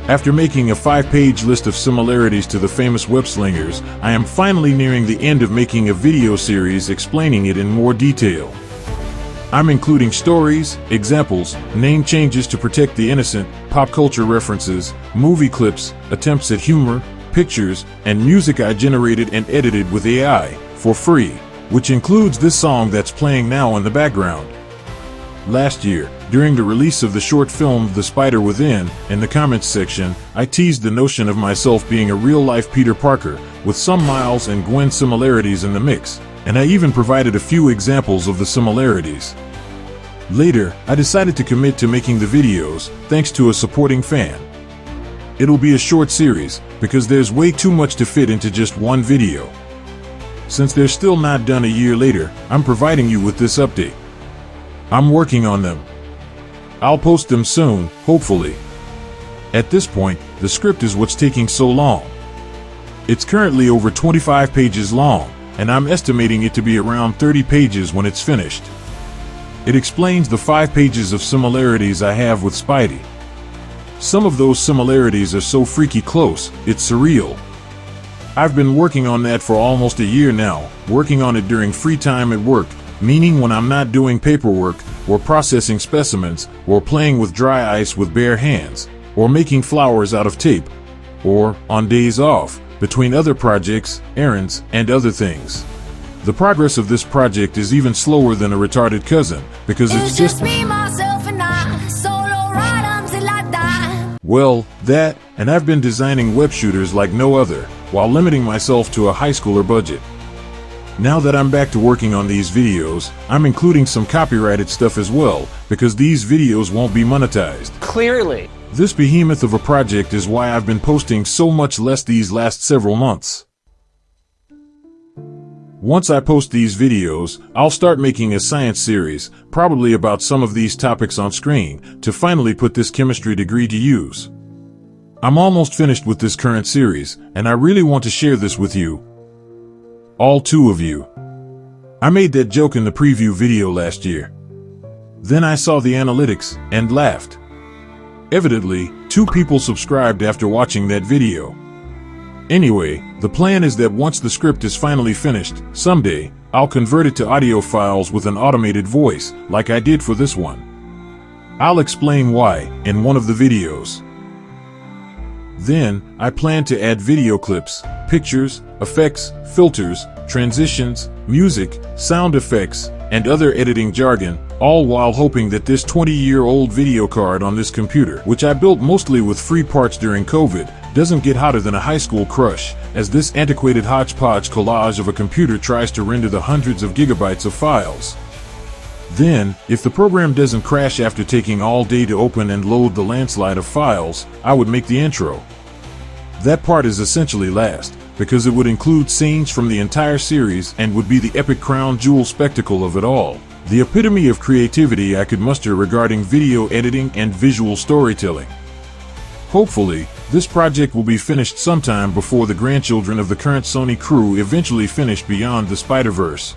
After making a 5-page list of similarities to the famous web-slingers, I am finally nearing the end of making a video series explaining it in more detail. I'm including stories, examples, name changes to protect the innocent, pop culture references, movie clips, attempts at humor, pictures, and music I generated and edited with AI, for free, which includes this song that's playing now in the background. Last year, during the release of the short film The Spider Within, in the comments section, I teased the notion of myself being a real-life Peter Parker, with some Miles and Gwen similarities in the mix, and I even provided a few examples of the similarities. Later, I decided to commit to making the videos, thanks to a supporting fan. It'll be a short series, because there's way too much to fit into just one video. Since they're still not done a year later, I'm providing you with this update. I'm working on them. I'll post them soon, hopefully. At this point, the script is what's taking so long. It's currently over 25 pages long, and I'm estimating it to be around 30 pages when it's finished. It explains the 5 pages of similarities I have with Spidey. Some of those similarities are so freaky close, it's surreal. I've been working on that for almost a year now, working on it during free time at work, meaning when I'm not doing paperwork, or processing specimens, or playing with dry ice with bare hands, or making flowers out of tape, or on days off, between other projects, errands, and other things. The progress of this project is even slower than a retarded cousin, because it's just me, myself, and I, solo ride until I die. Well, that, and I've been designing web shooters like no other, while limiting myself to a high schooler budget. Now that I'm back to working on these videos, I'm including some copyrighted stuff as well, because these videos won't be monetized. Clearly. This behemoth of a project is why I've been posting so much less these last several months. Once I post these videos, I'll start making a science series, probably about some of these topics on screen, to finally put this chemistry degree to use. I'm almost finished with this current series, and I really want to share this with you. All 2 of you. I made that joke in the preview video last year. Then I saw the analytics, and laughed. Evidently, 2 people subscribed after watching that video. Anyway, the plan is that once the script is finally finished, someday, I'll convert it to audio files with an automated voice, like I did for this one. I'll explain why, in one of the videos. Then, I plan to add video clips, pictures, effects, filters, transitions, music, sound effects, and other editing jargon, all while hoping that this 20-year-old video card on this computer, which I built mostly with free parts during COVID, doesn't get hotter than a high school crush, as this antiquated hodgepodge collage of a computer tries to render the hundreds of gigabytes of files. Then, if the program doesn't crash after taking all day to open and load the landslide of files, I would make the intro. That part is essentially last, because it would include scenes from the entire series and would be the epic crown jewel spectacle of it all, the epitome of creativity I could muster regarding video editing and visual storytelling. Hopefully, this project will be finished sometime before the grandchildren of the current Sony crew eventually finish Beyond the Spider-Verse.